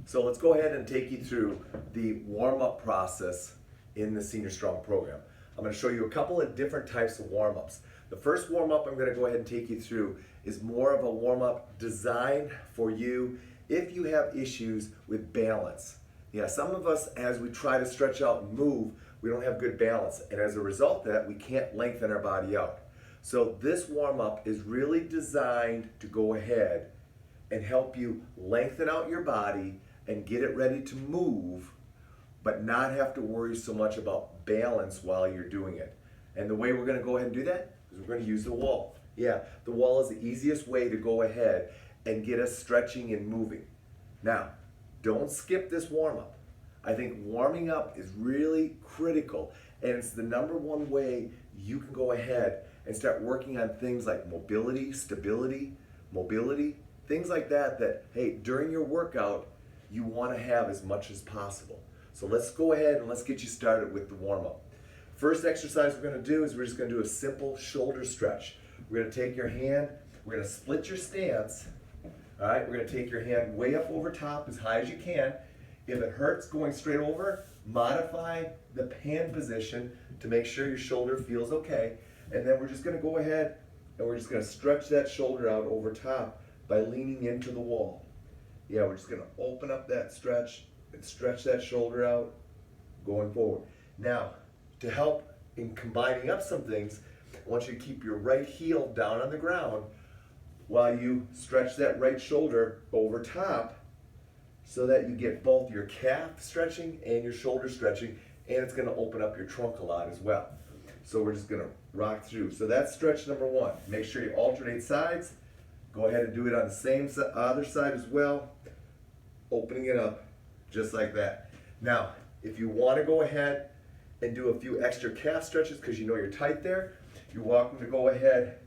So let's go ahead and take you through the warm-up process in the Senior Strong program. I'm going to show you a couple of different types of warm-ups. The first warm-up I'm going to go ahead and take you through is more of a warm-up designed for you if you have issues with balance. Yeah, some of us, as we try to stretch out and move, we don't have good balance, and as a result of that, we can't lengthen our body out. So this warm-up is really designed to go ahead and help you lengthen out your body and get it ready to move, but not have to worry so much about balance while you're doing it. And the way we're going to go ahead and do that is we're going to use the wall. Yeah, the wall is the easiest way to go ahead and get us stretching and moving. Now, don't skip this warm-up. I think warming up is really critical, and it's the #1 way you can go ahead and start working on things like mobility, stability, mobility, things like that, hey, during your workout, you want to have as much as possible. So let's go ahead and let's get you started with the warm-up. First exercise we're going to do is we're just going to do a simple shoulder stretch. We're going to take your hand, we're going to split your stance. All right, we're going to take your hand way up over top as high as you can. If it hurts going straight over, modify the hand position to make sure your shoulder feels okay. And then we're just going to go ahead and we're just going to stretch that shoulder out over top by leaning into the wall. Yeah, we're just going to open up that stretch and stretch that shoulder out going forward. Now, to help in combining up some things, I want you to keep your right heel down on the ground while you stretch that right shoulder over top so that you get both your calf stretching and your shoulder stretching, and it's going to open up your trunk a lot as well. So we're just going to rock through. So that's stretch #1. Make sure you alternate sides. Go ahead and do it on the same other side as well, opening it up just like that. Now, if you want to go ahead and do a few extra calf stretches because you know you're tight there, you're welcome to go ahead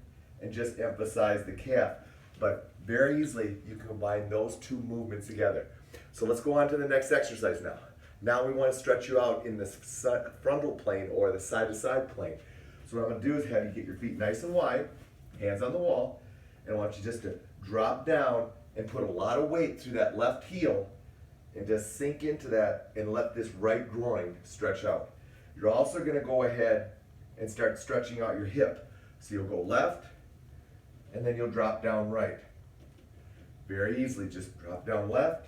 and just emphasize the calf. But very easily, you can combine those two movements together. So let's go on to the next exercise now. Now we want to stretch you out in the frontal plane or the side-to-side plane. So what I'm going to do is have you get your feet nice and wide, hands on the wall, and I want you just to drop down and put a lot of weight through that left heel and just sink into that and let this right groin stretch out. You're also going to go ahead and start stretching out your hip. So you'll go left and then you'll drop down right. Very easily, just drop down left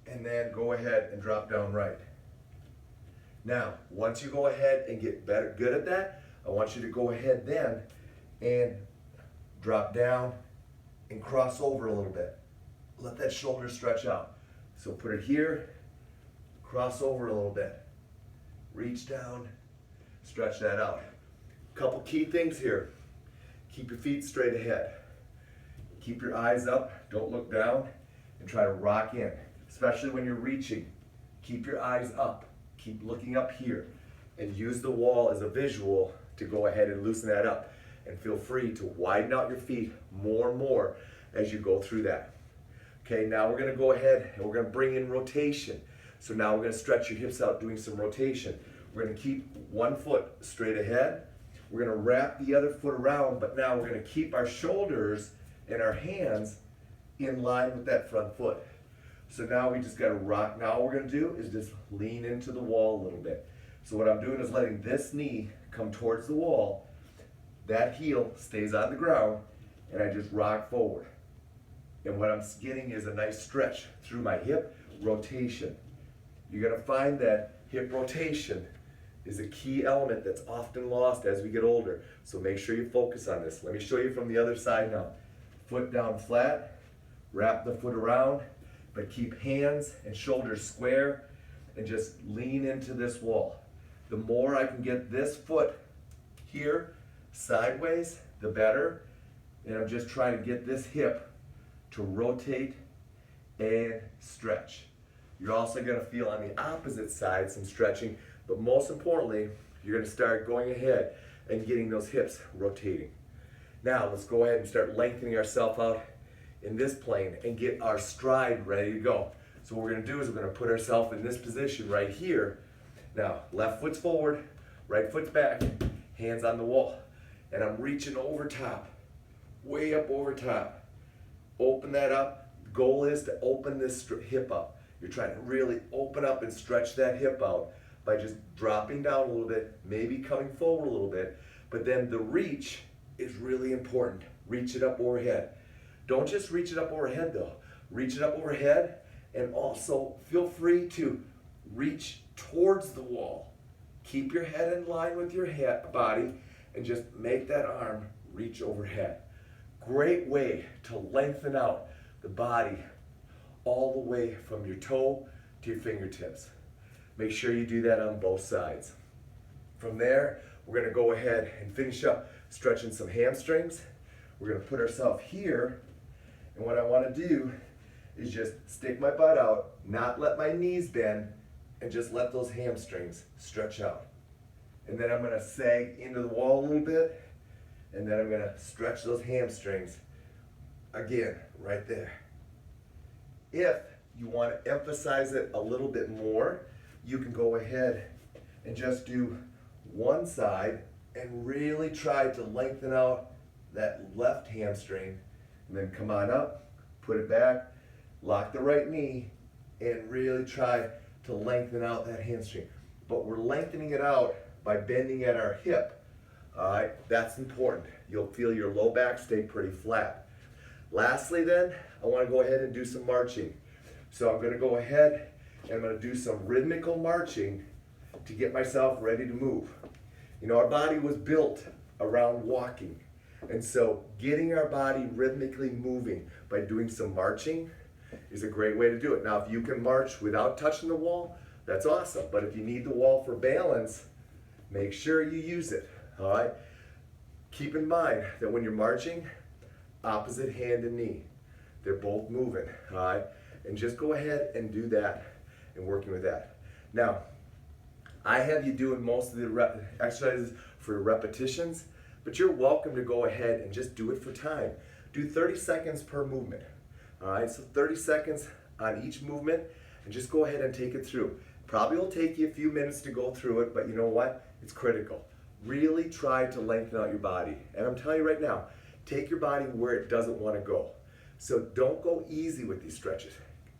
and then go ahead and drop down right. Now, once you go ahead and get good at that, I want you to go ahead then and drop down and cross over a little bit. Let that shoulder stretch out. So put it here, cross over a little bit. Reach down, stretch that out. Couple key things here. Keep your feet straight ahead. Keep your eyes up, don't look down, and try to rock in. Especially when you're reaching, keep your eyes up. Keep looking up here. And use the wall as a visual to go ahead and loosen that up. And feel free to widen out your feet more and more as you go through that. Okay, now we're going to go ahead and we're going to bring in rotation. So now we're going to stretch your hips out doing some rotation. We're going to keep one foot straight ahead. We're going to wrap the other foot around, but now we're going to keep our shoulders and our hands in line with that front foot. So now we just got to rock. Now what we're going to do is just lean into the wall a little bit. So what I'm doing is letting this knee come towards the wall. That heel stays on the ground, and I just rock forward. And what I'm getting is a nice stretch through my hip rotation. You're going to find that hip rotation is a key element that's often lost as we get older. So make sure you focus on this. Let me show you from the other side now. Foot down flat, wrap the foot around, but keep hands and shoulders square and just lean into this wall. The more I can get this foot here sideways, the better. And I'm just trying to get this hip to rotate and stretch. You're also going to feel on the opposite side some stretching, but most importantly, you're going to start going ahead and getting those hips rotating. Now let's go ahead and start lengthening ourselves out in this plane and get our stride ready to go. So what we're going to do is we're going to put ourselves in this position right here. Now left foot's forward, right foot's back, hands on the wall. And I'm reaching over top, way up over top. Open that up, goal is to open this hip up. You're trying to really open up and stretch that hip out by just dropping down a little bit, maybe coming forward a little bit, but then the reach is really important. Reach it up overhead. Don't just reach it up overhead though. Reach it up overhead, and also feel free to reach towards the wall. Keep your head in line with your body and just make that arm reach overhead. Great way to lengthen out the body all the way from your toe to your fingertips. Make sure you do that on both sides. From there, we're going to go ahead and finish up stretching some hamstrings. We're going to put ourselves here, and what I want to do is just stick my butt out, not let my knees bend, and just let those hamstrings stretch out. And then I'm going to sag into the wall a little bit, and then I'm going to stretch those hamstrings again, right there. If you want to emphasize it a little bit more, you can go ahead and just do one side and really try to lengthen out that left hamstring, and then come on up, put it back, lock the right knee, and really try to lengthen out that hamstring. But we're lengthening it out by bending at our hip. All right, that's important. You'll feel your low back stay pretty flat. Lastly then, I want to go ahead and do some marching. So I'm going to go ahead and I'm going to do some rhythmical marching to get myself ready to move. You know, our body was built around walking. And so getting our body rhythmically moving by doing some marching is a great way to do it. Now, if you can march without touching the wall, that's awesome. But if you need the wall for balance, make sure you use it, all right? Keep in mind that when you're marching, opposite hand and knee, they're both moving, all right? And just go ahead and do that and working with that. Now, I have you doing most of the exercises for repetitions, but you're welcome to go ahead and just do it for time. Do 30 seconds per movement. All right, so 30 seconds on each movement, and just go ahead and take it through. Probably will take you a few minutes to go through it, but you know what? It's critical. Really try to lengthen out your body. And I'm telling you right now, take your body where it doesn't want to go. So don't go easy with these stretches.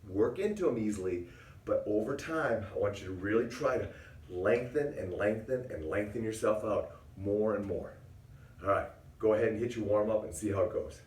Work into them easily, but over time, I want you to really try to lengthen and lengthen and lengthen yourself out more and more. All right, go ahead and hit your warm up and see how it goes.